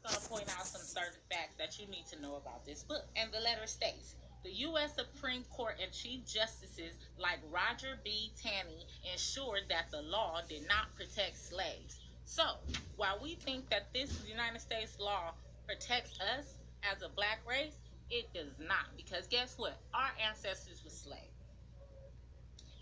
going to point out some certain facts that you need to know about this book. And the letter states, the U.S. Supreme Court and Chief Justices like Roger B. Taney ensured that the law did not protect slaves. So, while we think that this United States law protects us as a black race, it does not. Because guess what? Our ancestors were slaves.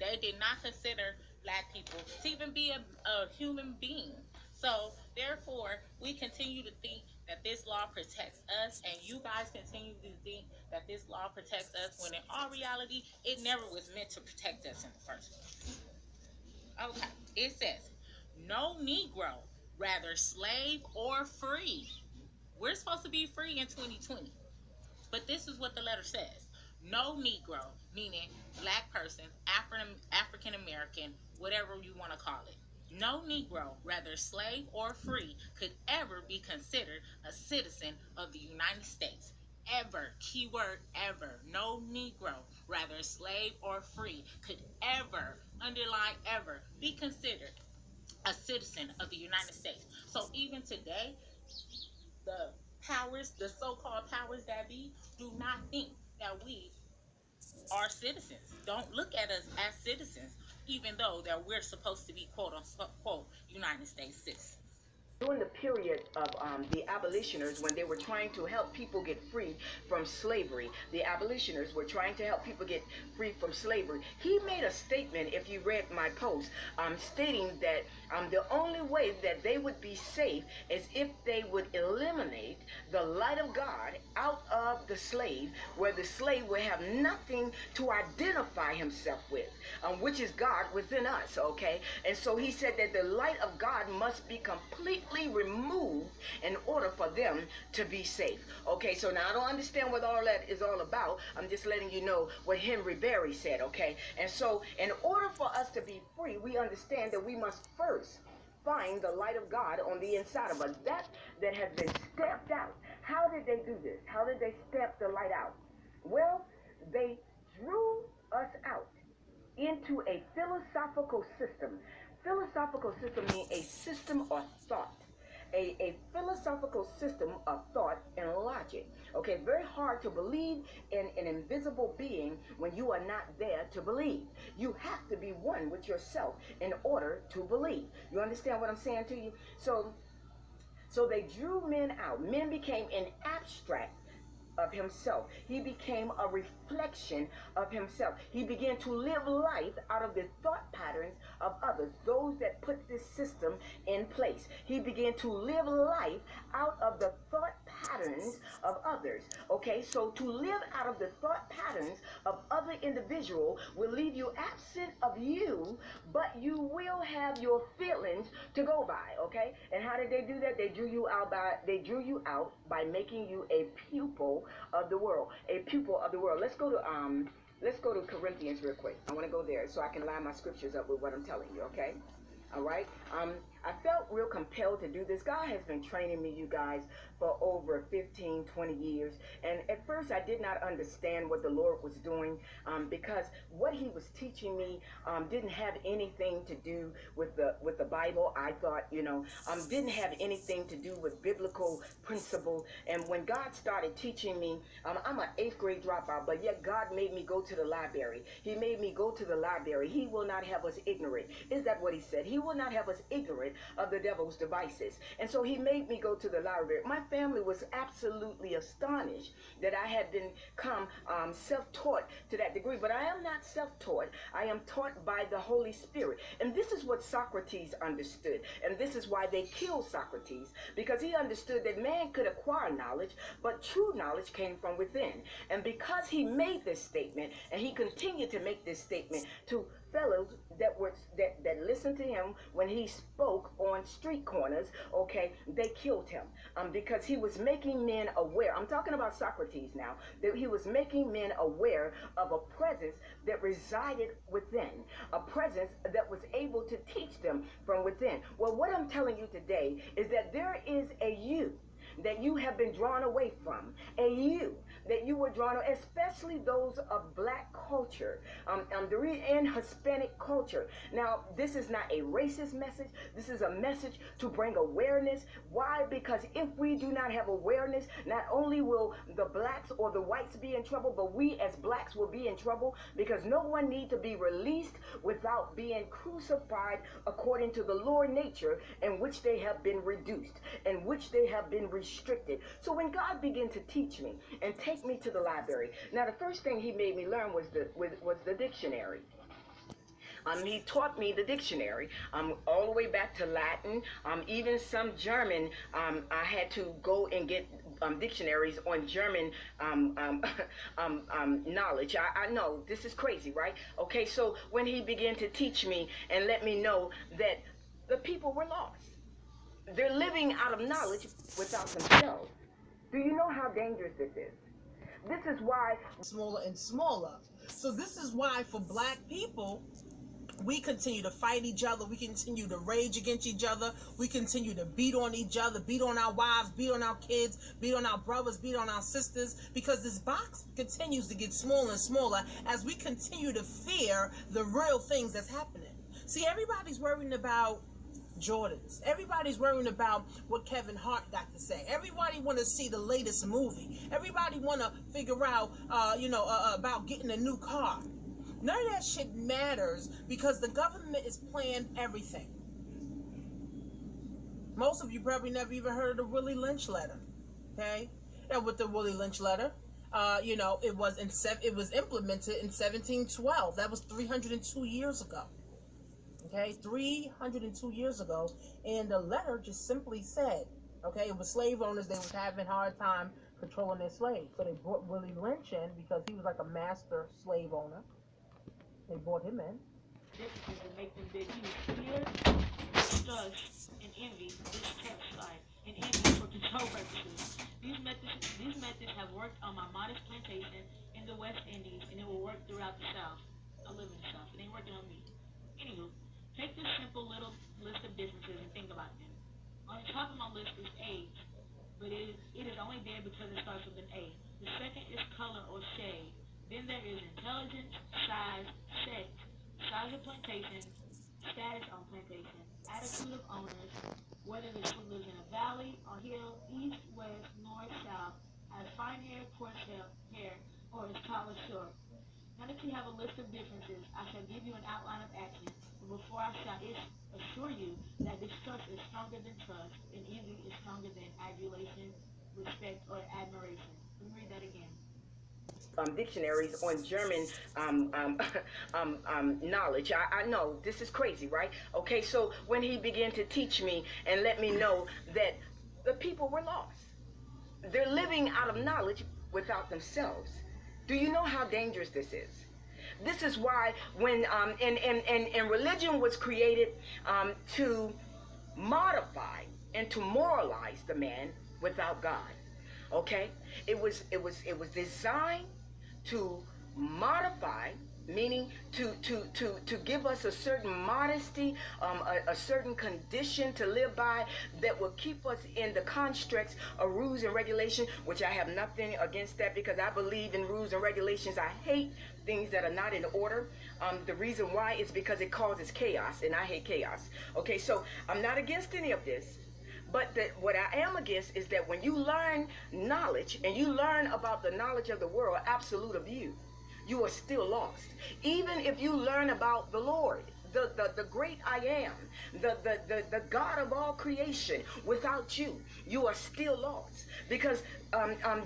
They did not consider black people to even be a human being. So, therefore, we continue to think that this law protects us, and you guys continue to think that this law protects us, when in all reality, it never was meant to protect us in the first place. Okay, it says, no Negro, rather slave or free. We're supposed to be free in 2020. But this is what the letter says. No Negro, meaning black person, African American, whatever you want to call it. No Negro, rather slave or free, could ever be considered a citizen of the United States. Ever, keyword ever. No Negro, rather slave or free, could ever, underline ever, be considered a citizen of the United States. So even today, the powers, the so-called powers that be, do not think that we are citizens. Don't look at us as citizens, even though that we're supposed to be quote unquote United States citizens. During the period of the abolitionists, when they were trying to help people get free from slavery, the abolitionists were trying to help people get free from slavery. He made a statement, if you read my post, stating that the only way that they would be safe is if they would eliminate the light of God out of the slave, where the slave would have nothing to identify himself with, which is God within us, okay? And so he said that the light of God must be completely removed in order for them to be safe. Okay, so now I don't understand what all that is all about. I'm just letting you know what Henry Berry said, okay? And so in order for us to be free, we understand that we must first find the light of God on the inside of us, that has been stamped out. How did they do this? How did they stamp the light out? Well, they drew us out into a philosophical system. Philosophical system means a system of thought. A philosophical system of thought and logic. Okay, it's very hard to believe in an invisible being when you are not there to believe. You have to be one with yourself in order to believe. You understand what I'm saying to you? So they drew men out. Men became an abstract of himself. He became a reflection of himself. He began to live life out of the thought patterns of others, those that put this system in place. He began to live life out of the thought patterns of others. Okay, so to live out of the thought patterns of other individual will leave you absent of you, but you will have your feelings to go by. Okay, and how did they do that? They drew you out by making you a pupil of the world. A pupil of the world. Let's go to Corinthians real quick. I want to go there so I can line my scriptures up with what I'm telling you, okay? All right. I felt real compelled to do this. God has been training me, you guys, for over 15, 20 years. And at first I did not understand what the Lord was doing, because what he was teaching me didn't have anything to do with the Bible. I thought, didn't have anything to do with biblical principle. And when God started teaching me, I'm an 8th grade dropout, but yet God made me go to the library. He made me go to the library. He will not have us ignorant. Is that what he said? He will not have us ignorant of the devil's devices. And so he made me go to the library. My family was absolutely astonished that I had become self-taught to that degree. But I am not self-taught. I am taught by the Holy Spirit. And this is what Socrates understood. And this is why they killed Socrates, because he understood that man could acquire knowledge, but true knowledge came from within. And because he made this statement, and he continued to make this statement to fellows that listened to him when he spoke on street corners, okay, they killed him, because he was making men aware. I'm talking about Socrates now. That he was making men aware of a presence that resided within, a presence that was able to teach them from within. Well, what I'm telling you today is that there is a you that you have been drawn away from, a you that you were drawn, especially those of black culture, and Hispanic culture. Now, this is not a racist message. This is a message to bring awareness. Why? Because if we do not have awareness, not only will the blacks or the whites be in trouble, but we as blacks will be in trouble, because no one need to be released without being crucified according to the lower nature in which they have been reduced, in which they have been restricted. So when God began to teach me and take me to the library, now the first thing he made me learn was the dictionary. He taught me the dictionary, all the way back to Latin, even some German. I had to go and get dictionaries on German knowledge. I know this is crazy, right? Okay, so when he began to teach me and let me know that the people were lost, they're living out of knowledge without themselves. Do you know how dangerous this is? This is why smaller and smaller. So this is why for black people, we continue to fight each other. We continue to rage against each other. We continue to beat on each other, beat on our wives, beat on our kids, beat on our brothers, beat on our sisters, because this box continues to get smaller and smaller as we continue to fear the real things that's happening. See, everybody's worrying about Jordans. Everybody's worrying about what Kevin Hart got to say. Everybody want to see the latest movie. Everybody want to figure out, about getting a new car. None of that shit matters because the government is playing everything. Most of you probably never even heard of the Willie Lynch letter, okay? And with the Willie Lynch letter, it was implemented in 1712. That was 302 years ago. Okay, 302 years ago, and the letter just simply said, okay, it was slave owners. They was having a hard time controlling their slaves, so they brought Willie Lynch in because he was like a master slave owner. They brought him in. Differences that make them big. Fear, distrust, and envy distrust life, and envy for control purposes. These methods have worked on my modest plantation in the West Indies, and it will work throughout the South. I live in the South. It ain't working on me. Anywho, take this simple little list of differences and think about them. On the top of my list is age, but it is only there because it starts with an A. The second is color or shade. Then there is intelligence, size, sex, size of plantation, status on plantation, attitude of owners, whether the tree lives in a valley or hill, east, west, north, south, has fine hair, coarse hair, or is tall or short. Now that you have a list of differences, I shall give you an outline of action, but before I shall assure you that distrust is stronger than trust, and envy is stronger than adulation, respect, or admiration. Let me read that again. Dictionaries on German knowledge. I know this is crazy, right? Okay, so when he began to teach me and let me know that the people were lost, they're living out of knowledge without themselves. Do you know how dangerous this is? This is why when and religion was created to modify and to moralize the man without God. Okay, it was designed to modify, meaning to give us a certain modesty, a certain condition to live by that will keep us in the constructs of rules and regulation, which I have nothing against that, because I believe in rules and regulations. I hate things that are not in order. The reason why is because it causes chaos, and I hate chaos. Okay, so I'm not against any of this. But what I am against is that when you learn knowledge and you learn about the knowledge of the world, absolute of you are still lost. Even if you learn about the Lord, the great I am, the God of all creation, without you are still lost. Because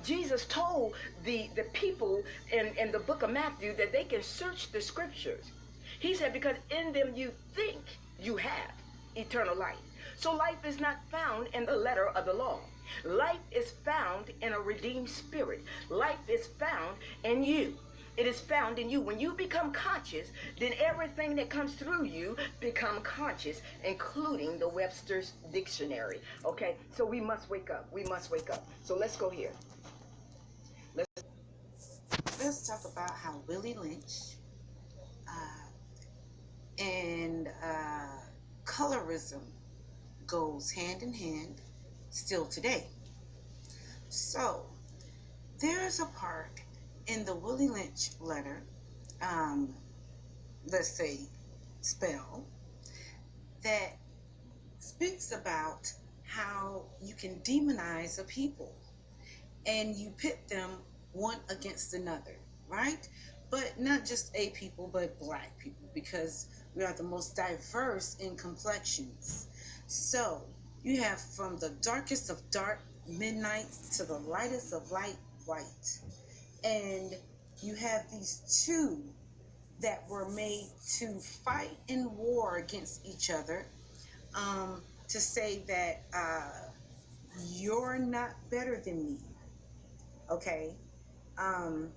Jesus told the people in the book of Matthew that they can search the scriptures. He said, because in them you think you have eternal life. So life is not found in the letter of the law. Life is found in a redeemed spirit. Life is found in you. It is found in you. When you become conscious, then everything that comes through you become conscious, including the Webster's dictionary. Okay, so we must wake up. We must wake up. So let's go here. Let's talk about how Willie Lynch and colorism goes hand in hand still today. So there's a part in the Willie Lynch letter, let's say spell, that speaks about how you can demonize a people and you pit them one against another, right? But not just a people, but black people, because we are the most diverse in complexions. So you have from the darkest of dark midnight to the lightest of light white. And you have these two that were made to fight in war against each other, to say that you're not better than me, okay? Um,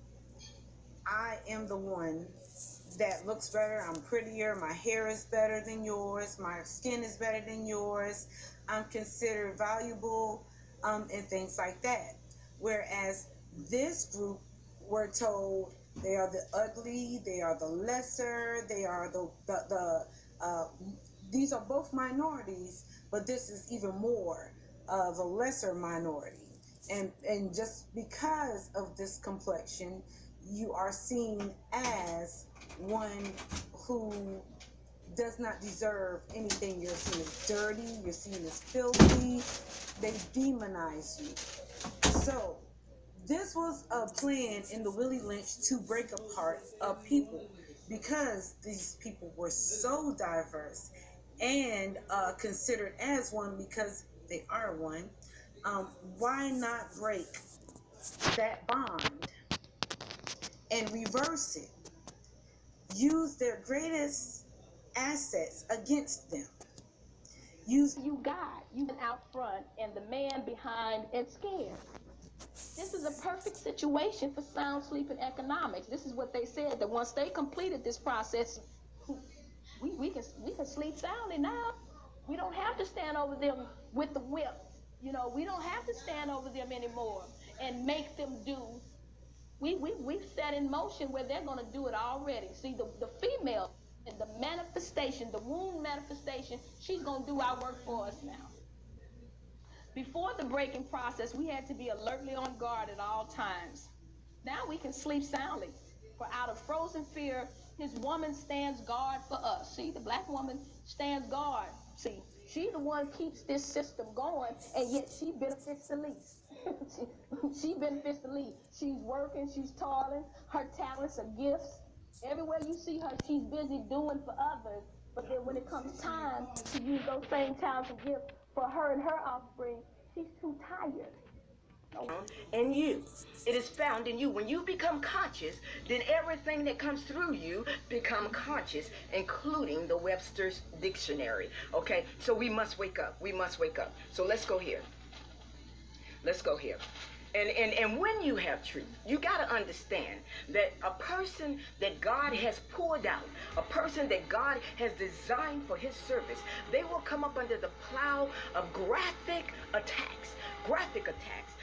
I am the one that looks better. I'm prettier. My hair is better than yours. My skin is better than yours. I'm considered valuable, and things like that. Whereas this group were told they are the ugly, they are the lesser, they are these are both minorities, but this is even more of a lesser minority. And just because of this complexion, you are seen as one who does not deserve anything. You're seen as dirty, you're seen as filthy. They demonize you. So this was a plan in the Willie Lynch to break apart a people, because these people were so diverse and considered as one, because they are one. Why not break that bond and reverse it? Use their greatest assets against them. You got you out front and the man behind and scared. This is a perfect situation for sound sleep and economics. This is what they said, that once they completed this process, we can sleep soundly now. We don't have to stand over them with the whip. We don't have to stand over them anymore and make them do. We've set in motion where they're going to do it already. See, the female and the manifestation, the womb manifestation, she's going to do our work for us now. Before the breaking process, we had to be alertly on guard at all times. Now we can sleep soundly. For out of frozen fear, his woman stands guard for us. See, the black woman stands guard. See, she the one keeps this system going, and yet she benefits the least. she benefits the least. She's working, she's toiling, her talents are gifts. Everywhere you see her, she's busy doing for others. But then when it comes time to use those same talents and gifts for her and her offspring, she's too tired. In you. It is found in you. When you become conscious, then everything that comes through you become conscious, including the Webster's dictionary. Okay, so we must wake up. We must wake up. So let's go here. Let's go here. And when you have truth, you got to understand that a person that God has pulled out, a person that God has designed for his service, they will come up under the plow of graphic attacks. Graphic attacks.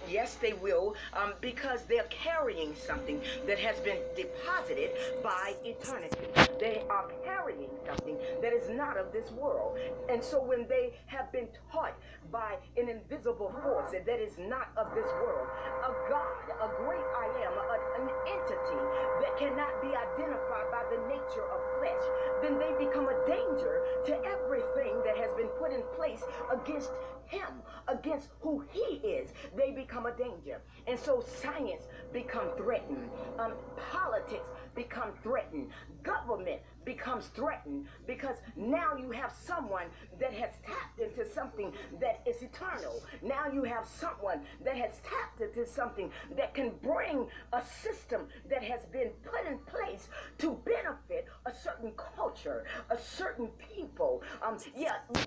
Yes, they will, because they're carrying something that has been deposited by eternity. They are carrying something that is not of this world. And so when they have been taught by an invisible force that is not of this world, a God, a great I am, an entity that cannot be identified by the nature of flesh, then they become a danger to everything that has been put in place against him, against who he is. They become a danger. And so science become threatened. Politics become threatened. Government becomes threatened, because now you have someone that has tapped into something that is eternal. Now you have someone that has tapped into something that can bring a system that has been put in place to benefit a certain culture, a certain people.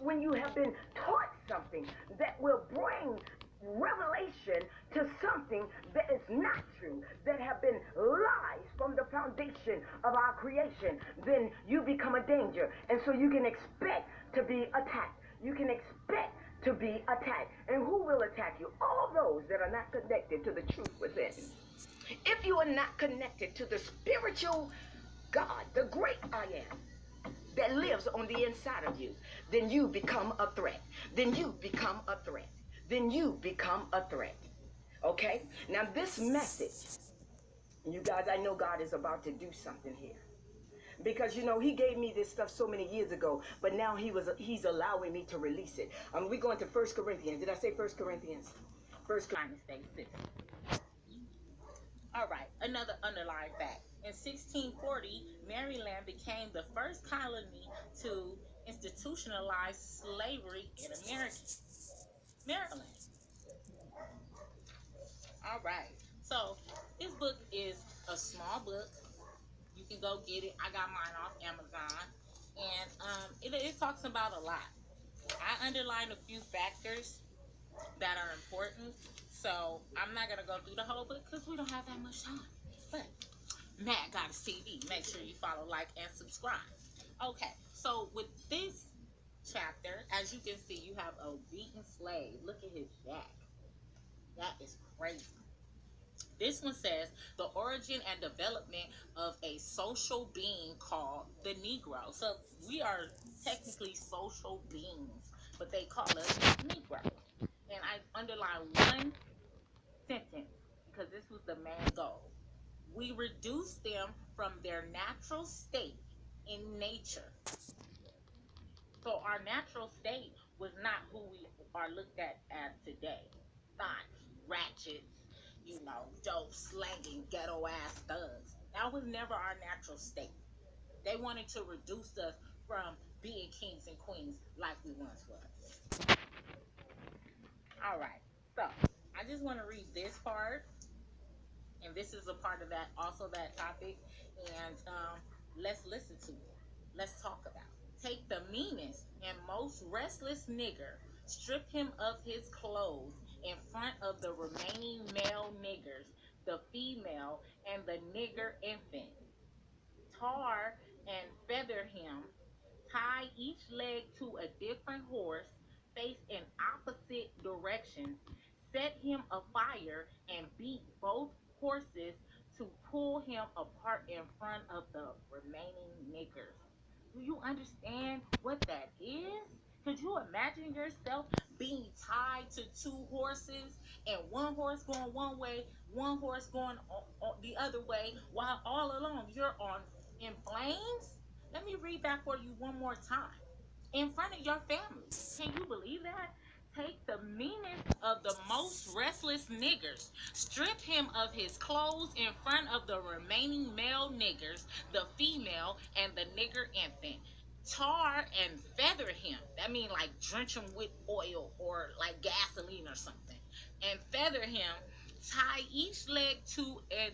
When you have been taught something that will bring revelation to something that is not true, that have been lies from the foundation of our creation, then you become a danger. And so you can expect to be attacked. You can expect to be attacked. And who will attack you? All those that are not connected to the truth within. If you are not connected to the spiritual God, the great I am, that lives on the inside of you, then you become a threat. Then you become a threat. Then you become a threat. Okay? Now, this message, you guys, I know God is about to do something here. Because you know he gave me this stuff so many years ago, but now he's allowing me to release it. We're going to 1 Corinthians. Did I say 1 Corinthians? United States citizen. All right, another underlying fact. In 1640, Maryland became the first colony to institutionalize slavery in America. Maryland. All right. So this book is a small book. You can go get it. I got mine off Amazon, and it talks about a lot. I underlined a few factors that are important. So I'm not gonna go through the whole book because we don't have that much time. But Matt got a CD. Make sure you follow, like, and subscribe. Okay, so with this chapter, as you can see, you have a beaten slave. Look at his jack. That is crazy. This one says the origin and development of a social being called the Negro. So we are technically social beings, but they call us Negro. And I underline one sentence because this was the main goal. We reduce them from their natural state in nature. So our natural state was not who we are looked at as today. Thoughts, ratchets, dope, slanging, ghetto ass thugs. That was never our natural state. They wanted to reduce us from being kings and queens like we once was. All right. So I just want to read this part, and this is a part of that, also that topic, and let's listen to it. Let's talk about it. Take the meanest and most restless nigger, strip him of his clothes in front of the remaining male niggers, the female, and the nigger infant. Tar and feather him, tie each leg to a different horse, face in opposite directions, set him afire, and beat both horses to pull him apart in front of the remaining niggers. Do you understand what that is? Could you imagine yourself being tied to two horses and one horse going one way, one horse going the other way, while all along you're on in flames? Let me read that for you one more time. In front of your family. Can you believe that? Take the meanest of the most restless niggers, strip him of his clothes in front of the remaining male niggers, the female, and the nigger infant. Tar and feather him. That means like drench him with oil or like gasoline or something. And feather him. Tie each leg to a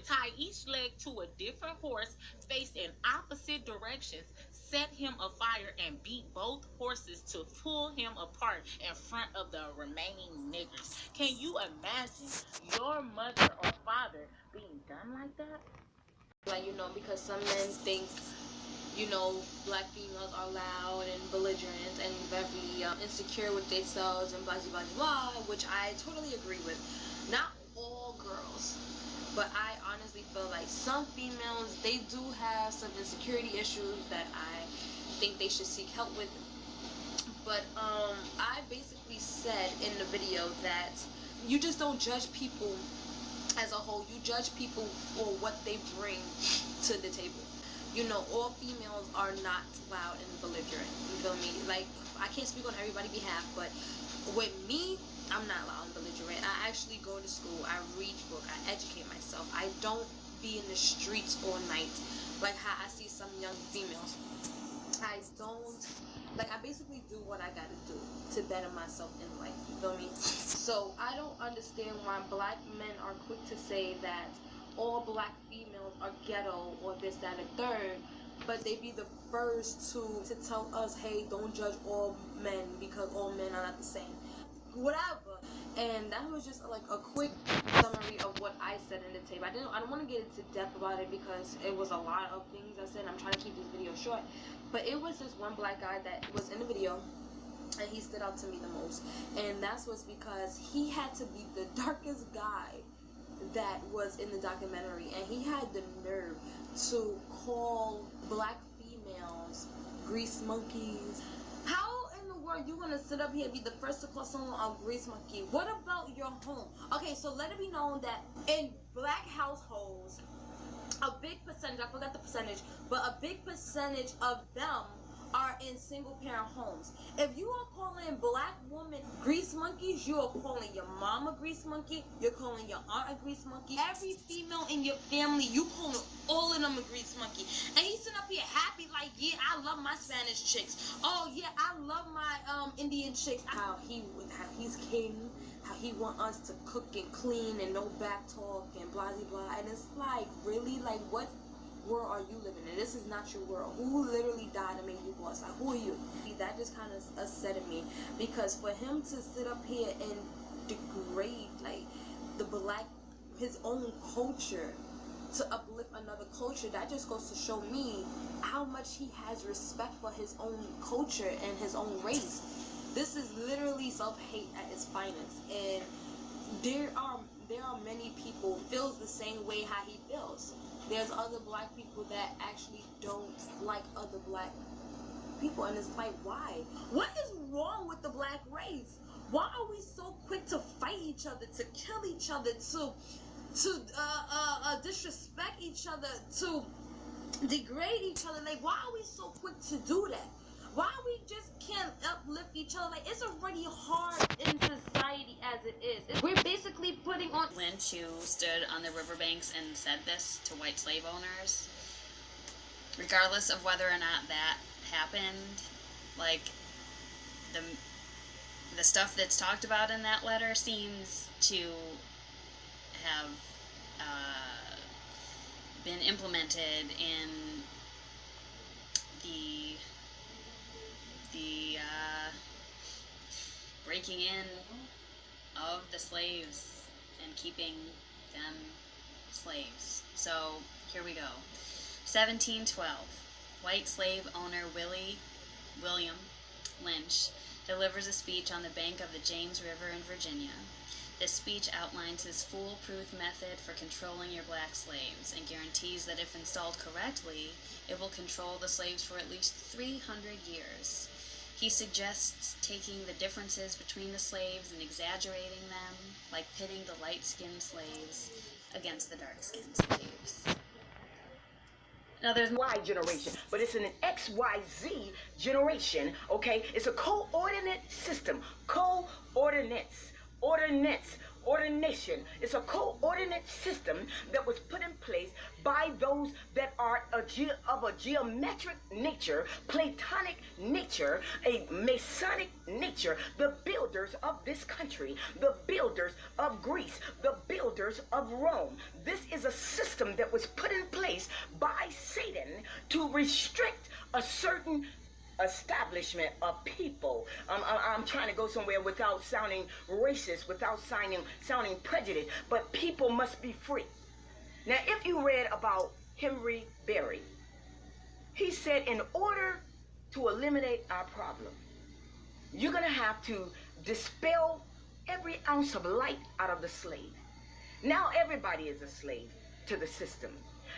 tie each leg to a different horse, faced in opposite directions, set him afire, and beat both horses to pull him apart in front of the remaining niggers. Can you imagine your mother or father being done like that? Like, because some men think, black females are loud and belligerent and very insecure with themselves and blah, blah, blah, which I totally agree with. Not all girls, but I honestly feel like some females, they do have some insecurity issues that I think they should seek help with. But I basically said in the video that you just don't judge people as a whole. You judge people for what they bring to the table. All females are not loud and belligerent. You feel me? Like, I can't speak on everybody's behalf, but with me, I'm not loud and belligerent. I actually go to school. I read books. I educate myself. I don't be in the streets all night like how I see some young females. I don't, I basically do what I gotta do to better myself in life. You feel me? So I don't understand why black men are quick to say that all black females are ghetto or this, that, and third, but they be the first to tell us, hey, don't judge all men because all men are not the same. Whatever. And that was just like a quick summary of what I said in the tape. I don't want to get into depth about it because it was a lot of things I said. I'm trying to keep this video short. But it was this one black guy that was in the video, and he stood out to me the most. And that was because he had to be the darkest guy that was in the documentary, and he had the nerve to call black females grease monkeys. How in the world world you gonna sit up here and be the first to call someone a grease monkey? What about your home? Okay, so let it be known that in black households, a big percentage, I forgot the percentage, but a big percentage of them are in single parent homes. If you are calling black women grease monkeys, you are calling your mom a grease monkey, you're calling your aunt a grease monkey. Every female in your family, you calling all of them a grease monkey. And he's sitting up here happy like, yeah, I love my Spanish chicks. Oh yeah, I love my Indian chicks. How he's king, how he want us to cook and clean and no back talk and blah blah blah. And it's like, really, like, what world are you living in? This is not your world. Who literally died and made you boss? Like, who are you? That just kind of upsetted me, because for him to sit up here and degrade like the black, his own culture, to uplift another culture, that just goes to show me how much he has respect for his own culture and his own race. This is literally self-hate at its finest, and there are many people feels the same way how he feels. There's other black people that actually don't like other black people, and it's like, why? What is wrong with the black race? Why are we so quick to fight each other, to kill each other, to disrespect each other, to degrade each other? Like, why are we so quick to do that? Why we just can't uplift each other? Like, it's already hard in society as it is. We're basically putting on... Lynch, who stood on the riverbanks and said this to white slave owners, regardless of whether or not that happened, like, the stuff that's talked about in that letter seems to have been implemented in the breaking in of the slaves and keeping them slaves. So here we go. 1712. White slave owner William Lynch delivers a speech on the bank of the James River in Virginia. This speech outlines his foolproof method for controlling your black slaves and guarantees that if installed correctly, it will control the slaves for at least 300 years. He suggests taking the differences between the slaves and exaggerating them, like pitting the light-skinned slaves against the dark-skinned slaves. Now there's Y generation, but it's an XYZ generation, okay? It's a coordinate system. Coordinates. Ordination. It's a coordinate system that was put in place by those that are of a geometric nature, Platonic nature, a Masonic nature, the builders of this country, the builders of Greece, the builders of Rome. This is a system that was put in place by Satan to restrict a certain establishment of people. I'm trying to go somewhere without sounding racist, without sounding prejudiced, but people must be free. Now, if you read about Henry Berry, he said, in order to eliminate our problem, you're going to have to dispel every ounce of light out of the slave. Now everybody is a slave to the system.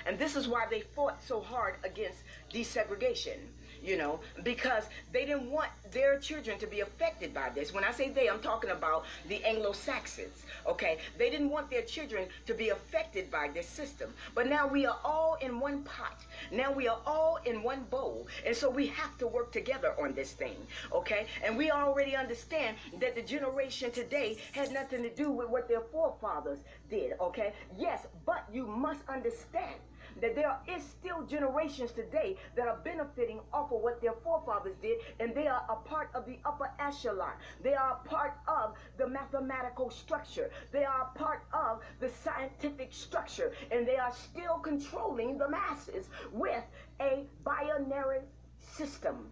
And this is why they fought so hard against desegregation, you know, because they didn't want their children to be affected by this. When I say they, I'm talking about the Anglo-Saxons, okay? They didn't want their children to be affected by this system. But now we are all in one pot. Now we are all in one bowl. And so we have to work together on this thing, okay? And we already understand that the generation today had nothing to do with what their forefathers did, okay? Yes, but you must understand that there is still generations today that are benefiting off of what their forefathers did, and they are a part of the upper echelon. They are a part of the mathematical structure. They are a part of the scientific structure, and they are still controlling the masses with a binary system.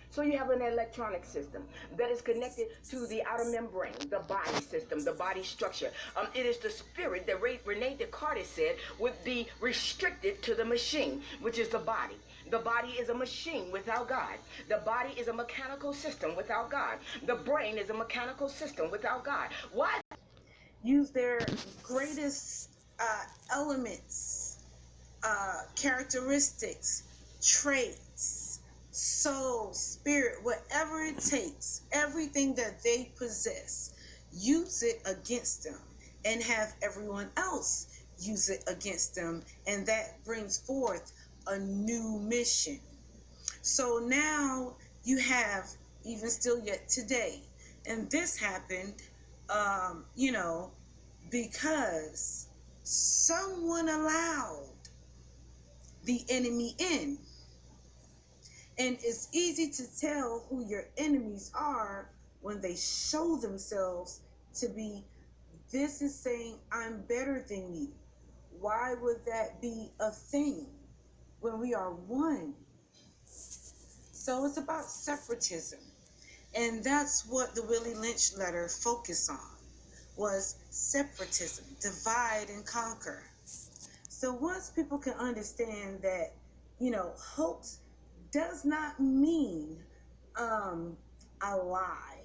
So you have an electronic system that is connected to the outer membrane, the body system, the body structure. It is the spirit that Rene Descartes said would be restricted to the machine, which is the body. The body is a machine without God. The body is a mechanical system without God. The brain is a mechanical system without God. Why? Use their greatest elements, characteristics, traits, soul, spirit, whatever it takes, everything that they possess, use it against them and have everyone else use it against them. And that brings forth a new mission. So now you have, even still yet today, and this happened, because someone allowed the enemy in. And it's easy to tell who your enemies are when they show themselves to be, this is saying, I'm better than you. Why would that be a thing when we are one? So it's about separatism. And that's what the Willie Lynch letter focused on, was separatism, divide and conquer. So once people can understand that, hoax does not mean a lie.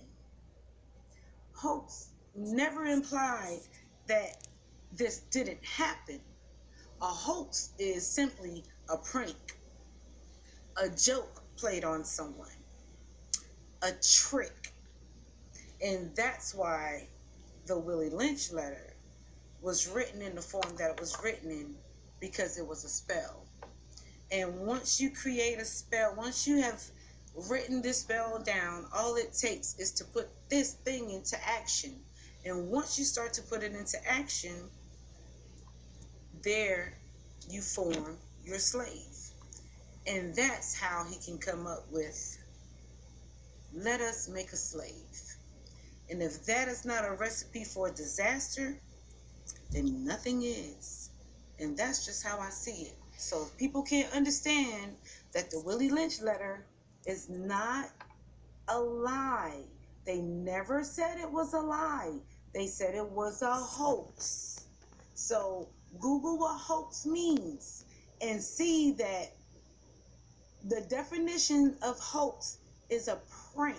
Hoax never implied that this didn't happen. A hoax is simply a prank, a joke played on someone, a trick. And that's why the Willie Lynch letter was written in the form that it was written in, because it was a spell. And once you create a spell, once you have written this spell down, all it takes is to put this thing into action. And once you start to put it into action, there you form your slave. And that's how he can come up with, let us make a slave. And if that is not a recipe for a disaster, then nothing is. And that's just how I see it. So if people can't understand that the Willie Lynch letter is not a lie, they never said it was a lie. They said it was a hoax. So Google what hoax means and see that the definition of hoax is a prank,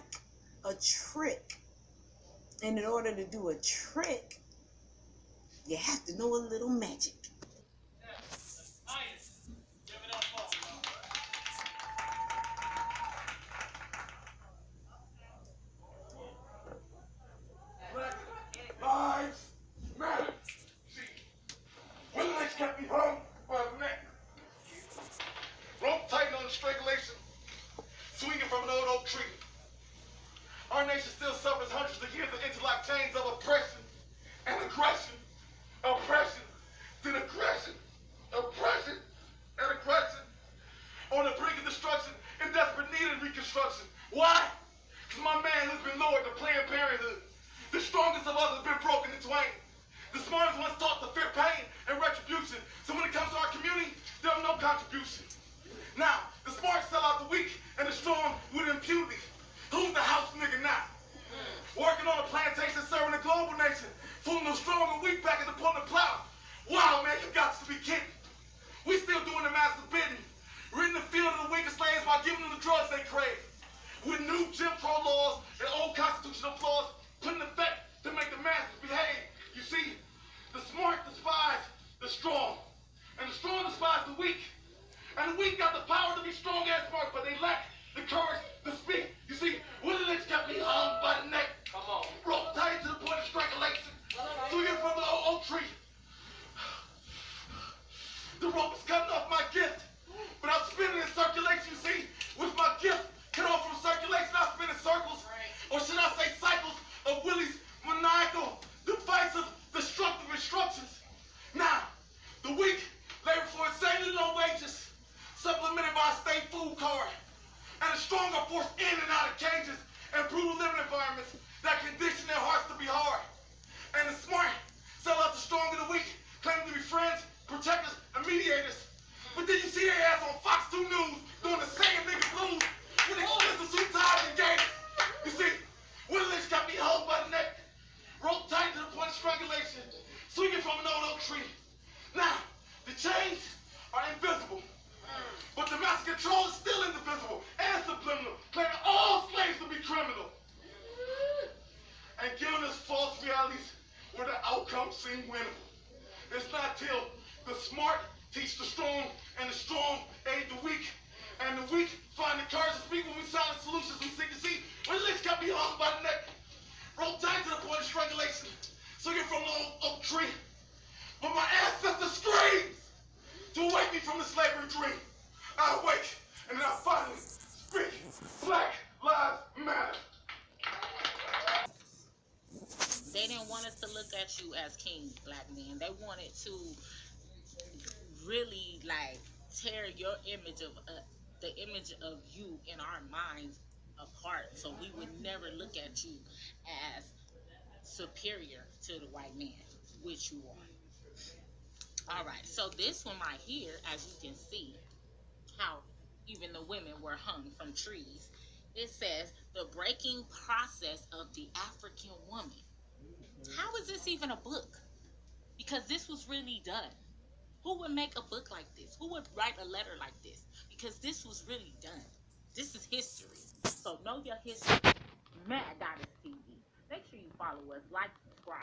a trick. And in order to do a trick, you have to know a little magic. Lives matter. See, Willie Lynch kept me hung by the neck. Rope tightened on the strangulation, swinging from an old oak tree. Our nation still suffers hundreds of years of interlocked chains of oppression and aggression. Oppression, then aggression. Oppression and aggression. On the brink of destruction, in desperate need of reconstruction. Why? Because my man has been lowered to Planned Parenthood. The strongest of us has been broken in twain. The smartest ones taught to fear pain and retribution. So when it comes to our community, there are no contribution. Now, the smart sell out the weak and the strong with impunity. Who's the house nigga now? Working on a plantation serving a global nation. Fooling the strong and weak back at the point of plow. Wow, man, you got to be kidding. We still doing the master's bidding. Ridding the field of the weaker slaves by giving them the drugs they crave. With new Jim Crow laws and old constitutional flaws put in effect to make the masses behave. You see, the smart despise the strong, and the strong despise the weak. And the weak got the power to be strong and smart, but they lack the courage to speak. You see, Willie Lynch kept me hung by the neck. Come on. Rope tight to the point of strangulation. Swinging from the old tree. The rope is cutting off my gift, but I'm spinning in circulation, you see. With my gift cut off from circulation, I spin in circles, or should I say cycles, of Willie's maniacal, divisive, destructive instructions. Now, the weak labor for insanely low wages, supplemented by a state food card, and the strong are forced in and out of cages and brutal living environments that condition their hearts to be hard. And the smart sell out the strong and the weak, claiming to be friends, protectors, and mediators. But then you see their ass on Fox 2 News doing the same nigga blues with expensive suit ties and games. You see, Willie Lynch got me held by the neck, rope tight to the point of strangulation, swinging from an old oak tree. Now, the chains are invisible, but the master control is still indivisible and subliminal, claiming all slaves to be criminal. And giving us false realities where the outcomes seem winnable. It's not till the smart teach the strong and the strong aid the weak And the weak find the courage to speak when we silent solutions we seek to see. When Lynch got me hung by the neck, rope tied to the point of strangulation, swinging from an oak tree. But my ancestors screamed to wake me from the slavery dream. I awake, and then I finally speak. Black Lives Matter. They didn't want us to look at you as kings, black men. They wanted to really like tear your image of the image of you in our minds apart, so we would never look at you as superior to the white man, which you are. All right, so this one right here, as you can see, how even the women were hung from trees. It says the breaking process of the African woman. How is this even a book? Because this was really done. Who would make a book like this? Who would write a letter like this? Because this was really done. This is history. So know your history. Mad Goddess TV. Make sure you follow us, like, subscribe.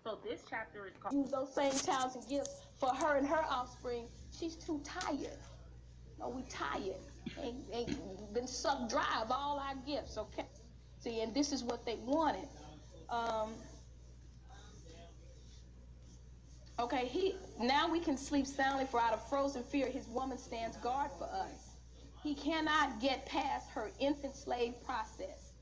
So this chapter is called Use those same talents and gifts for her and her offspring. She's too tired. No, we tired. Ain't been sucked dry of all our gifts, okay? See, and this is what they wanted. Okay, now we can sleep soundly, for out of frozen fear his woman stands guard for us. He cannot get past her infant slave process.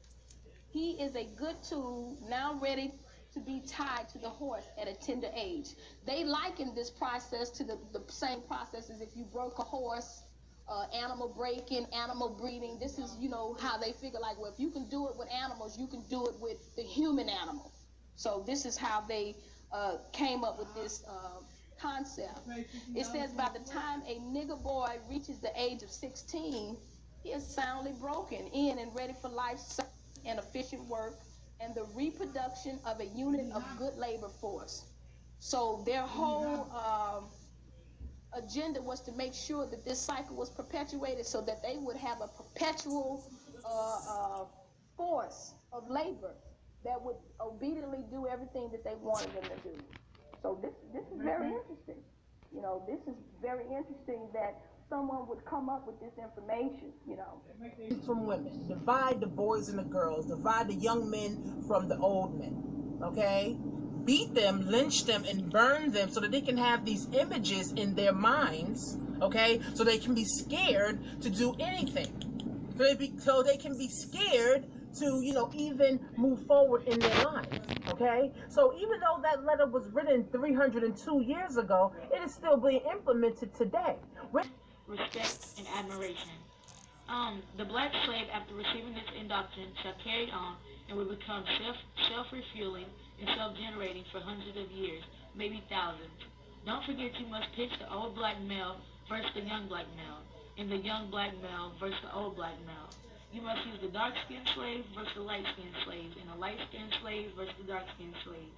He is a good tool, now ready to be tied to the horse at a tender age. They liken this process to the same process as if you broke a horse, animal breaking, animal breeding. This is, how they figure, like, well, if you can do it with animals, you can do it with the human animal. So this is how they came up with this concept. It says by the time a nigger boy reaches the age of 16, he is soundly broken in and ready for life and efficient work and the reproduction of a unit of good labor force. So their whole agenda was to make sure that this cycle was perpetuated so that they would have a perpetual force of labor that would obediently do everything that they wanted them to do. So this is very interesting. This is very interesting that someone would come up with this information, From women. Divide the boys and the girls. Divide the young men from the old men. Okay? Beat them, lynch them, and burn them so that they can have these images in their minds. Okay? So they can be scared to do anything. So they can be scared to, even move forward in their lives. Okay? So even though that letter was written 302 years ago, it is still being implemented today. Respect and admiration. The black slave, after receiving this indoctrination, shall carry on and will become self-refueling and self-generating for hundreds of years, maybe thousands. Don't forget you must pitch the old black male versus the young black male, and the young black male versus the old black male. You must use the dark-skinned slave versus the light-skinned slave, and the light-skinned slave versus the dark-skinned slave.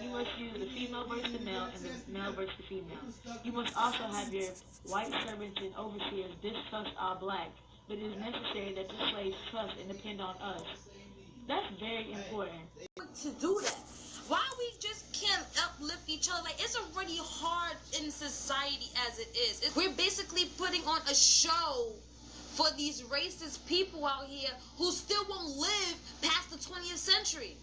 You must use the female versus the male, and the male versus the female. You must also have your white servants and overseers distrust all black, but it is necessary that your slaves trust and depend on us. That's very important. To do that, why we just can't uplift each other? Like, it's already hard in society as it is. We're basically putting on a show for these racist people out here who still won't live past the 20th century.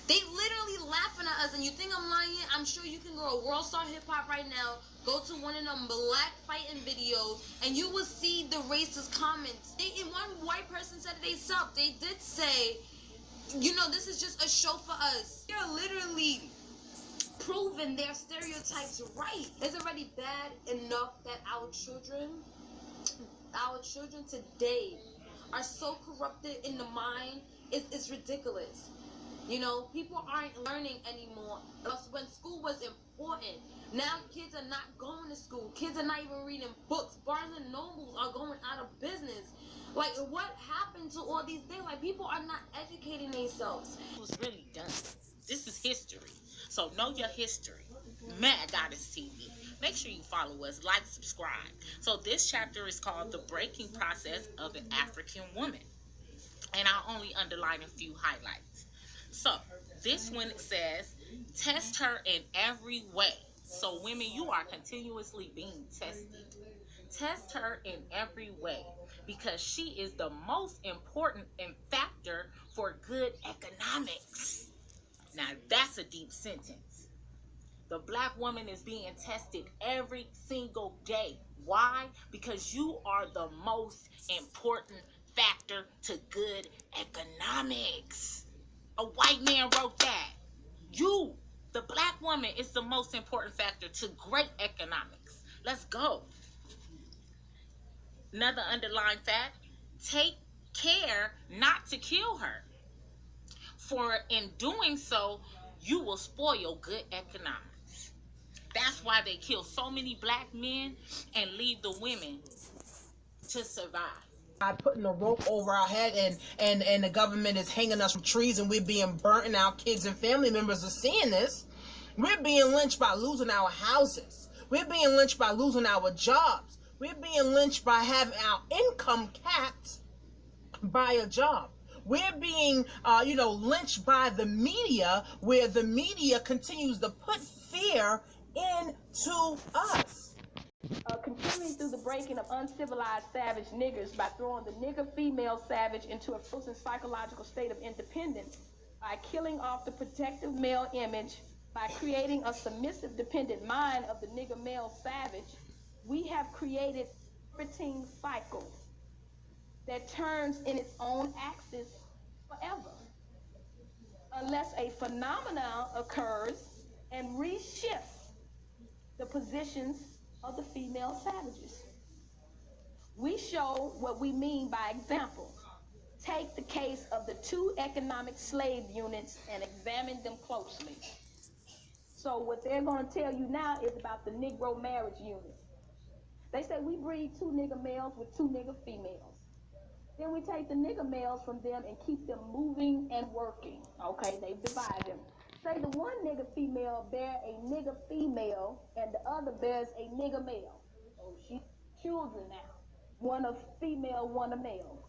They literally laughing at us, and you think I'm lying? I'm sure you can go to World Star Hip Hop right now, go to one of them black fighting videos, and you will see the racist comments. And one white person said it themselves. They did say, this is just a show for us. They're literally proving their stereotypes right. It's already bad enough that our children today are so corrupted in the mind. It's ridiculous. People aren't learning anymore. When school was important, now kids are not going to school. Kids are not even reading books. Barnes and Nobles are going out of business. Like, what happened to all these things? Like, people are not educating themselves. it was really done. This is history. So know your history. Mad Goddess TV. Make sure you follow us, like, subscribe. So this chapter is called The Breaking Process of an African Woman. And I'll only underline a few highlights. So this one says, test her in every way. So women, you are continuously being tested. Test her in every way because she is the most important factor for good economics. Now, that's a deep sentence. The black woman is being tested every single day. Why? Because you are the most important factor to good economics. A white man wrote that. You, the black woman, is the most important factor to great economics. Let's go. Another underlying fact: take care not to kill her. For in doing so, you will spoil good economics. That's why they kill so many black men and leave the women to survive. By putting a rope over our head and the government is hanging us from trees and we're being burnt and our kids and family members are seeing this. We're being lynched by losing our houses. We're being lynched by losing our jobs. We're being lynched by having our income capped by a job. We're being, lynched by the media, where the media continues to put fear into us. Continuing through the breaking of uncivilized savage niggers by throwing the nigger female savage into a frozen psychological state of independence, by killing off the protective male image, by creating a submissive dependent mind of the nigger male savage, we have created a repeating cycle that turns in its own axis forever, unless a phenomenon occurs and reshifts the positions of the female savages. We show what we mean by example. Take the case of the two economic slave units and examine them closely. So what they're going to tell you now is about the Negro marriage unit. They say we breed two nigger males with two nigger females. Then we take the nigger males from them and keep them moving and working. Okay, they divide them. Say the one nigger female bear a nigger female and the other bears a nigger male. Oh, she's children now. One a female, one a male.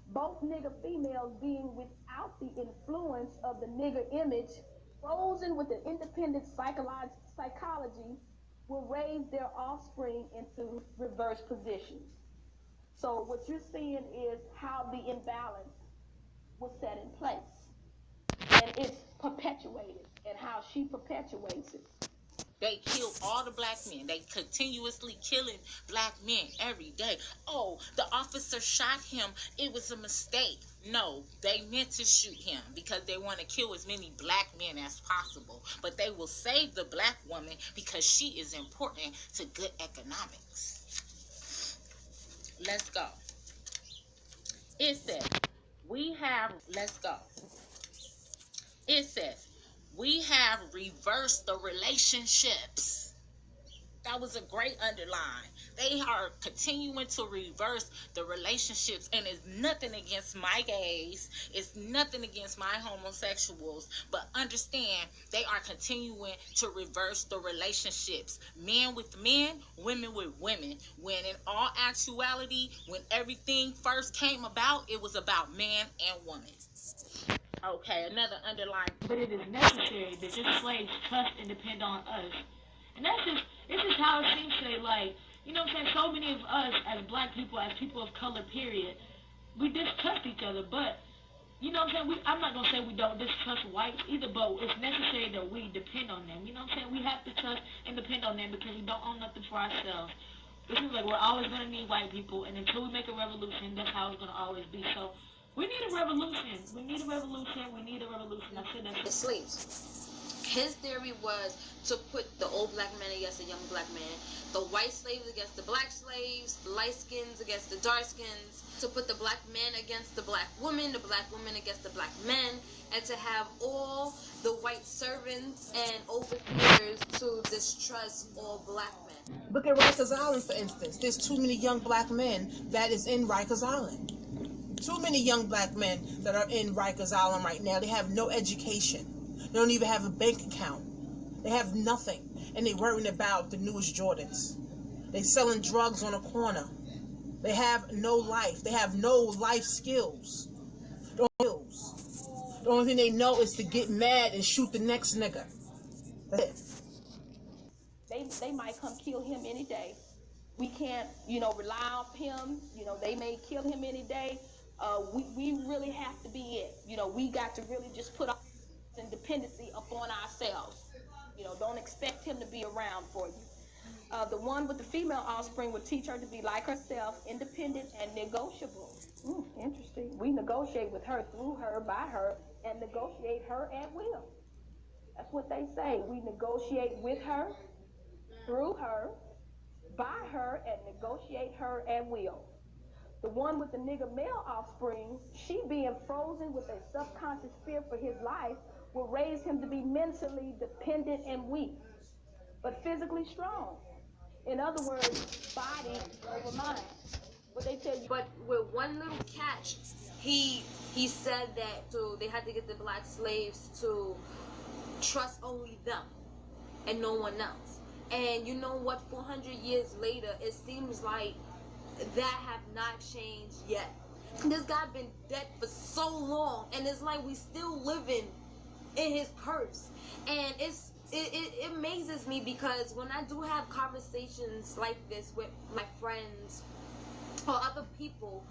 Both nigger females being without the influence of the nigger image, frozen with the independent psychology, will raise their offspring into reverse positions. So what you're seeing is how the imbalance was set in place. And it's perpetuated, and how she perpetuates it. They kill all the black men. They continuously killing black men every day. Oh, the officer shot him. It was a mistake. No, they meant to shoot him because they want to kill as many black men as possible. But they will save the black woman because she is important to good economics. Let's go. It says, let's go. It says, we have reversed the relationships. That was a great underline. They are continuing to reverse the relationships, and it's nothing against my gays. It's nothing against my homosexuals. But understand, they are continuing to reverse the relationships. Men with men, women with women. When in all actuality, when everything first came about, it was about man and woman. Okay, another underline. But it is necessary that your slaves trust and depend on us. And it's just how it seems today. Like, you know what I'm saying? So many of us as black people, as people of color, period, we distrust each other. But, you know what I'm saying? I'm not going to say we don't distrust whites either, but it's necessary that we depend on them. You know what I'm saying? We have to trust and depend on them because we don't own nothing for ourselves. It seems like we're always going to need white people, and until we make a revolution, that's how it's going to always be. So, we need a revolution. We need a revolution. We need a revolution. I said that. The slaves. His theory was to put the old black man against the young black man, the white slaves against the black slaves, the light skins against the dark skins, to put the black man against the black woman against the black men, and to have all the white servants and overseers to distrust all black men. Look at Rikers Island, for instance. There's too many young black men that is in Rikers Island. Too many young black men that are in Rikers Island right now. They have no education. They don't even have a bank account. They have nothing. And they're worrying about the newest Jordans. They're selling drugs on a corner. They have no life. They have no life skills. The only thing they know is to get mad and shoot the next nigga. That's it. They might come kill him any day. We can't, rely on him. They may kill him any day. We really have to be it. We got to really just put our independency upon ourselves. Don't expect him to be around for you. The one with the female offspring would teach her to be like herself, independent and negotiable. Interesting. We negotiate with her, through her, by her, and negotiate her at will. That's what they say. We negotiate with her, through her, by her, and negotiate her at will. The one with the nigger male offspring, she being frozen with a subconscious fear for his life, will raise him to be mentally dependent and weak, but physically strong. In other words, body over mind. What they tell you. But with one little catch, he said that so they had to get the black slaves to trust only them and no one else. And you know what? 400 years later, it seems like that have not changed yet. This guy been dead for so long, and it's like we still living in his curse. And it amazes me because when I do have conversations like this with my friends or other people,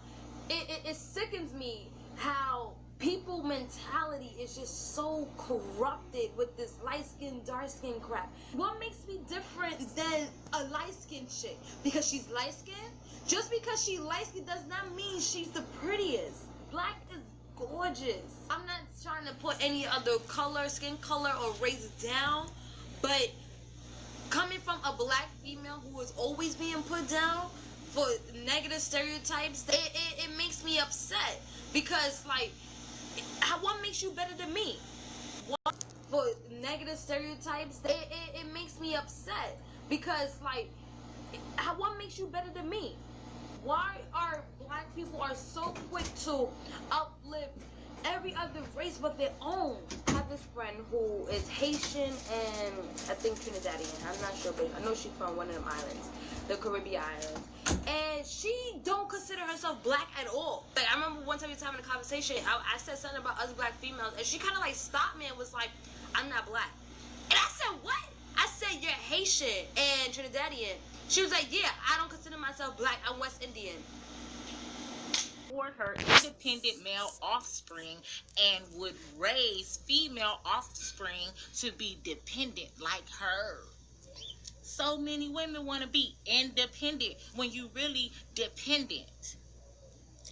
it sickens me how people mentality is just so corrupted with this light skin, dark skin crap. What makes me different than a light skin chick? Because she's light skin? Just because she light skin does not mean she's the prettiest. Black is gorgeous. I'm not trying to put any other color, skin color, or race down, but coming from a black female who is always being put down for negative stereotypes, it makes me upset. Because, like, what makes you better than me? For negative stereotypes, it makes me upset. Because, like, what makes you better than me? Why are black people are so quick to uplift every other race but their own? I have this friend who is Haitian and I think Trinidadian. I'm not sure, but I know she's from one of them islands, the Caribbean islands. And she don't consider herself black at all. Like, I remember one time we were having a conversation, I said something about us black females, and she kind of like stopped me and was like, I'm not black. And I said, what? I said, you're Haitian and Trinidadian. She was like, yeah, I don't consider myself black, I'm West Indian. Toward her independent male offspring and would raise female offspring to be dependent like her. So many women want to be independent when you really dependent.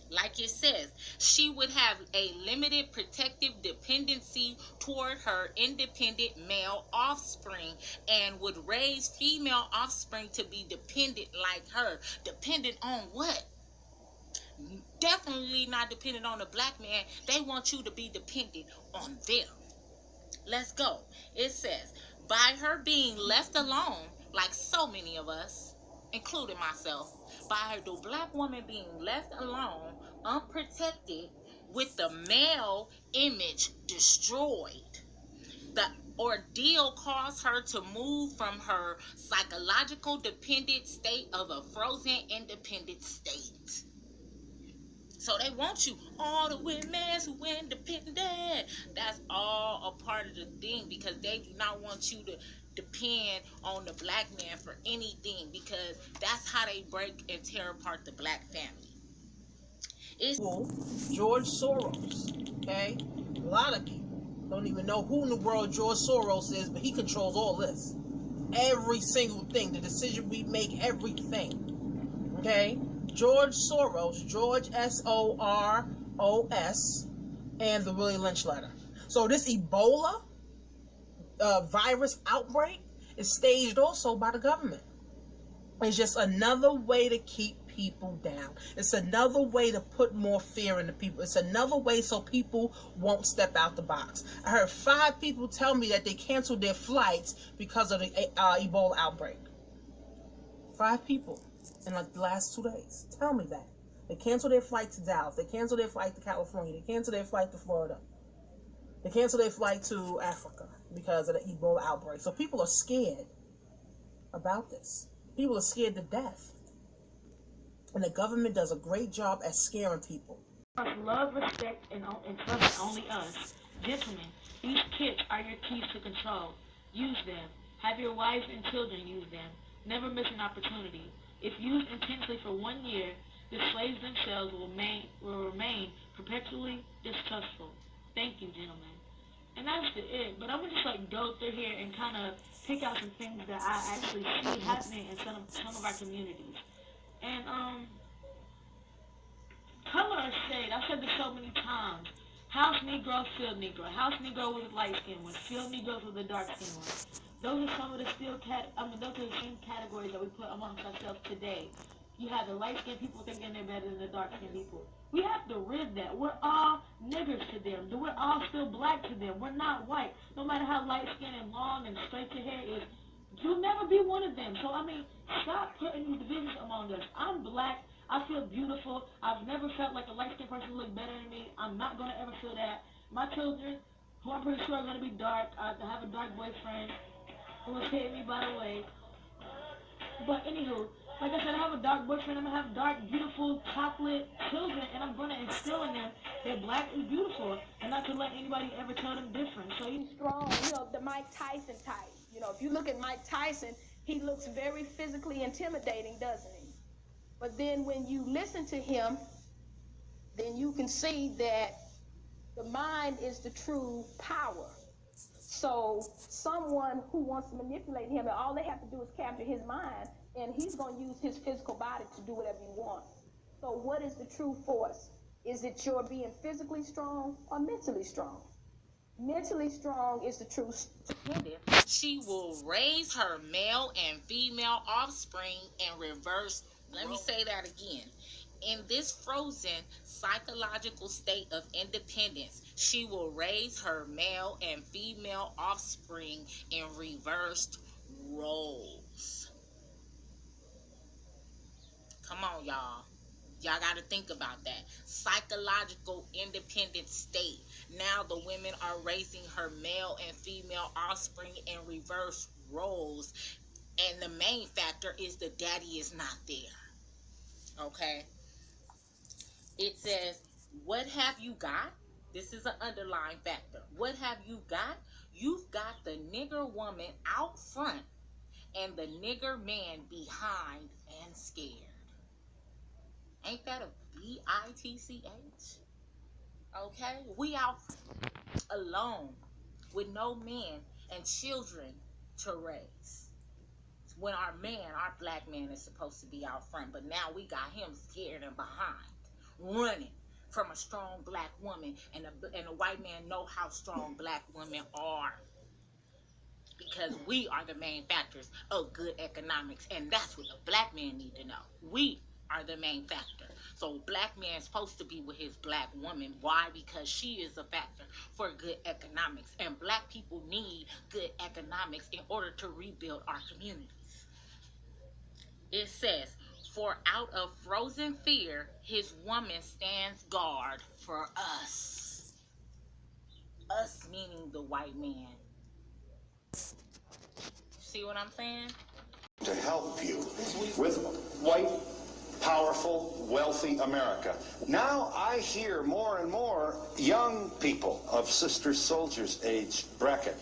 Like it says, she would have a limited protective dependency toward her independent male offspring and would raise female offspring to be dependent like her. Dependent on what? Definitely not dependent on a black man. They want you to be dependent on them. Let's go. It says, by her being left alone, like so many of us, including myself, by the black woman being left alone, unprotected, with the male image destroyed, the ordeal caused her to move from her psychological dependent state of a frozen independent state. So they want you, all the women who independent. That's all a part of the thing, because they do not want you to depend on the black man for anything, because that's how they break and tear apart the black family. It's George Soros, okay? A lot of people don't even know who in the world George Soros is, but he controls all this. Every single thing, the decision we make, everything, okay? George Soros, George S-O-R-O-S, and the Willie Lynch letter. So this Ebola virus outbreak is staged also by the government. It's just another way to keep people down. It's another way to put more fear into people. It's another way so people won't step out the box. I heard 5 people tell me that they canceled their flights because of the Ebola outbreak. 5 people in like the last 2 days. Tell me that. They canceled their flight to Dallas. They canceled their flight to California. They canceled their flight to Florida. They canceled their flight to Africa because of the Ebola outbreak. So people are scared about this. People are scared to death. And the government does a great job at scaring people. Love, respect, and trust only us. Gentlemen, these kids are your keys to control. Use them. Have your wives and children use them. Never miss an opportunity. If used intensely for 1 year, the slaves themselves will remain perpetually distrustful. Thank you, gentlemen. And that's it. But I'm gonna just like go through here and kind of pick out some things that I actually see happening in some of our communities. And color of shade. I've said this so many times. House Negro, field Negro. House Negro with a light skin one. Field Negroes with a dark skin one. Those are some of the those are the same categories that we put amongst ourselves today. You have the light skinned people thinking they're better than the dark skinned people. We have to rid that. We're all niggers to them. We're all still black to them. We're not white. No matter how light skinned and long and straight your hair is, you'll never be one of them. So I mean, stop putting these divisions among us. I'm black. I feel beautiful. I've never felt like a light-skinned person looked better than me. I'm not going to ever feel that. My children, who I'm pretty sure are going to be dark, I have a dark boyfriend who was hitting me, by the way. But anywho, like I said, I have a dark boyfriend. I'm going to have dark, beautiful, chocolate children, and I'm going to instill in them that black is beautiful and not to let anybody ever tell them different. So He's strong, the Mike Tyson type. If you look at Mike Tyson, he looks very physically intimidating, doesn't he? But then when you listen to him, then you can see that the mind is the true power. So someone who wants to manipulate him, all they have to do is capture his mind, and he's going to use his physical body to do whatever he wants. So what is the true force? Is it your being physically strong or mentally strong? Mentally strong is the true. She will raise her male and female offspring in reverse. Let me say that again. In this frozen psychological state of independence, she will raise her male and female offspring in reversed roles. Come on, y'all. Y'all got to think about that. Psychological independent state. Now the women are raising her male and female offspring in reverse roles. And the main factor is the daddy is not there. Okay? It says, what have you got? This is an underlying factor. What have you got? You've got the nigger woman out front and the nigger man behind and scared. Ain't that a bitch? Okay? We out alone with no men and children to raise. When our black man is supposed to be out front, but now we got him scared and behind, running from a strong black woman, and a white man know how strong black women are. Because we are the main factors of good economics, and that's what the black man need to know. We are the main factor. So black man's supposed to be with his black woman. Why? Because she is a factor for good economics, and black people need good economics in order to rebuild our communities. It says, for out of frozen fear, his woman stands guard for us. Us meaning the white man. See what I'm saying? To help you with white, powerful, wealthy America. Now I hear more and more young people of Sister Soldiers' age bracket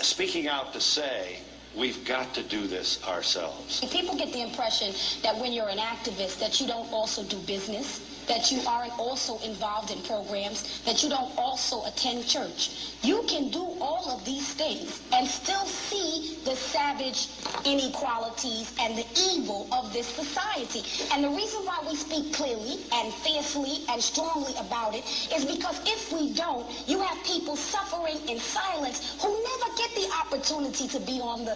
speaking out to say, we've got to do this ourselves. People get the impression that when you're an activist that you don't also do business, that you aren't also involved in programs, that you don't also attend church. You can do all of these things and still see the savage inequalities and the evil of this society. And the reason why we speak clearly and fiercely and strongly about it is because if we don't, you have people suffering in silence who never get the opportunity to be on the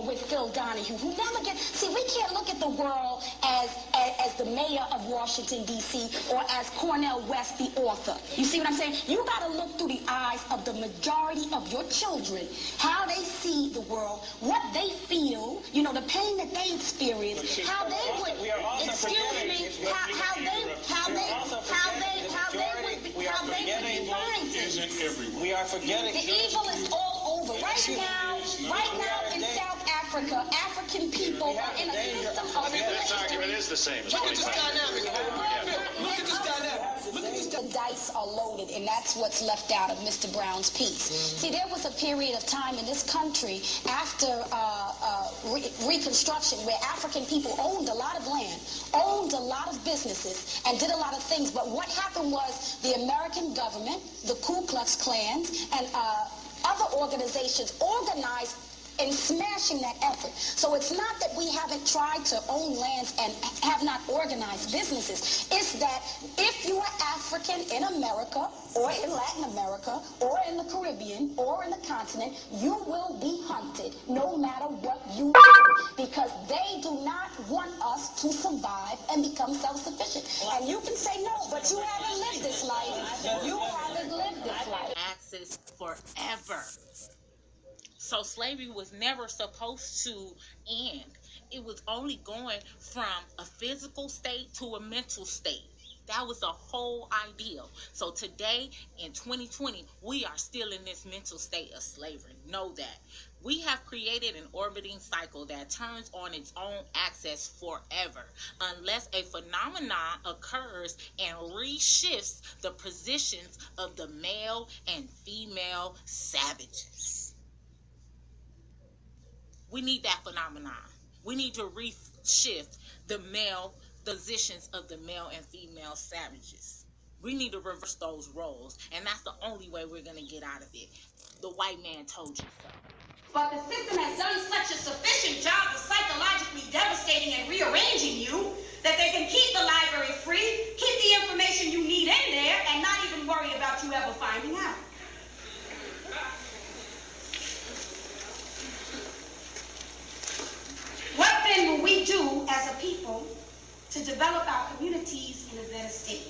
with Phil Donahue, who never get, see, we can't look at the world as the mayor of Washington, D.C., or as Cornel West, the author. You see what I'm saying? You got to look through the eyes of the majority of your children, how they see the world, what they feel, the pain that they experience, how they would, how they would be defined. We are forgetting. The evil is all over. Right now in South Africa, African people are in a system of This argument is the same as Look at this dynamic. Look at this dynamic. The dice are loaded, and that's what's left out of Mr. Brown's piece. See, there was a period of time in this country after Reconstruction, where African people owned a lot of land, owned a lot of businesses, and did a lot of things. But what happened was the American government, the Ku Klux Klan, and other organizations organized in smashing that effort. So it's not that we haven't tried to own lands and have not organized businesses. It's that if you are African in America or in Latin America or in the Caribbean or in the continent, you will be hunted no matter what you do, because they do not want us to survive and become self-sufficient. And you can say no, but you haven't lived this life. You haven't lived this life. Access forever. So slavery was never supposed to end. It was only going from a physical state to a mental state. That was the whole ideal. So today in 2020, we are still in this mental state of slavery. Know that. We have created an orbiting cycle that turns on its own axis forever, unless a phenomenon occurs and reshifts the positions of the male and female savages. We need that phenomenon. We need to reshift the positions of the male and female savages. We need to reverse those roles, and that's the only way we're going to get out of it. The white man told you so. But the system has done such a sufficient job of psychologically devastating and rearranging you that they can keep the library free, keep the information you need in there, and not even worry about you ever finding out. What then will we do as a people to develop our communities in a better state?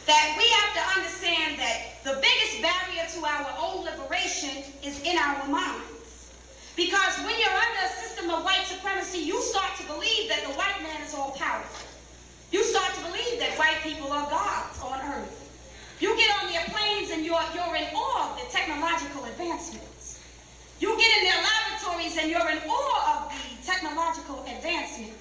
That we have to understand that the biggest barrier to our own liberation is in our minds. Because when you're under a system of white supremacy, you start to believe that the white man is all powerful. You start to believe that white people are gods on earth. You get on their planes and you're in awe of the technological advancements. You get in their laboratories and you're in awe of the technological advancement.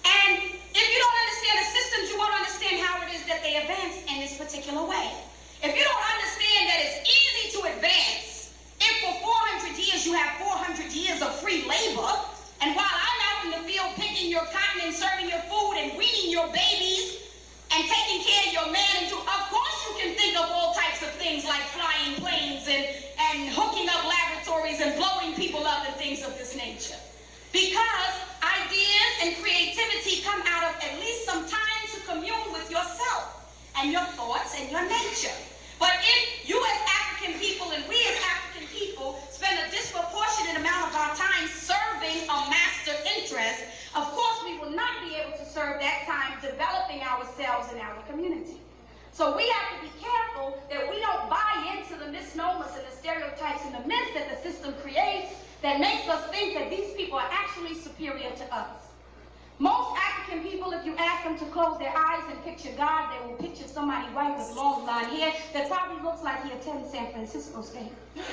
And if you don't understand the systems, you won't understand how it is that they advance in this particular way. If you don't understand that it's easy to advance, if for 400 years you have 400 years of free labor, and while I'm out in the field picking your cotton and serving your food and weaning your babies and taking care of your man, of course you can think of all types of things like flying planes and hooking up laboratories and blowing people up and things of this nature. Because ideas and creativity come out of at least some time to commune with yourself and your thoughts and your nature. But if you as African people and we as African people spend a disproportionate amount of our time serving a master interest, of course we will not be able to serve that time developing ourselves and our community. So we have to be careful that we don't buy into the misnomers and the stereotypes and the myths that the system creates that makes us think that these people are actually superior to us. Most African people, if you ask them to close their eyes and picture God, they will picture somebody white with long blonde hair that probably looks like he attends San Francisco State. And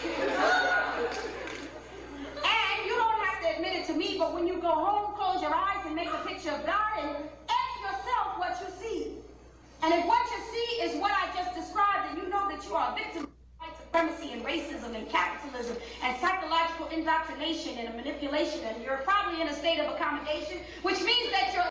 you don't have to admit it to me, but when you go home, close your eyes and make a picture of God and ask yourself what you see. And if what you see is what I just described, then you know that you are a victim of white supremacy and racism and capitalism and psychological indoctrination and manipulation, and you're probably in a state of accommodation, which means that you're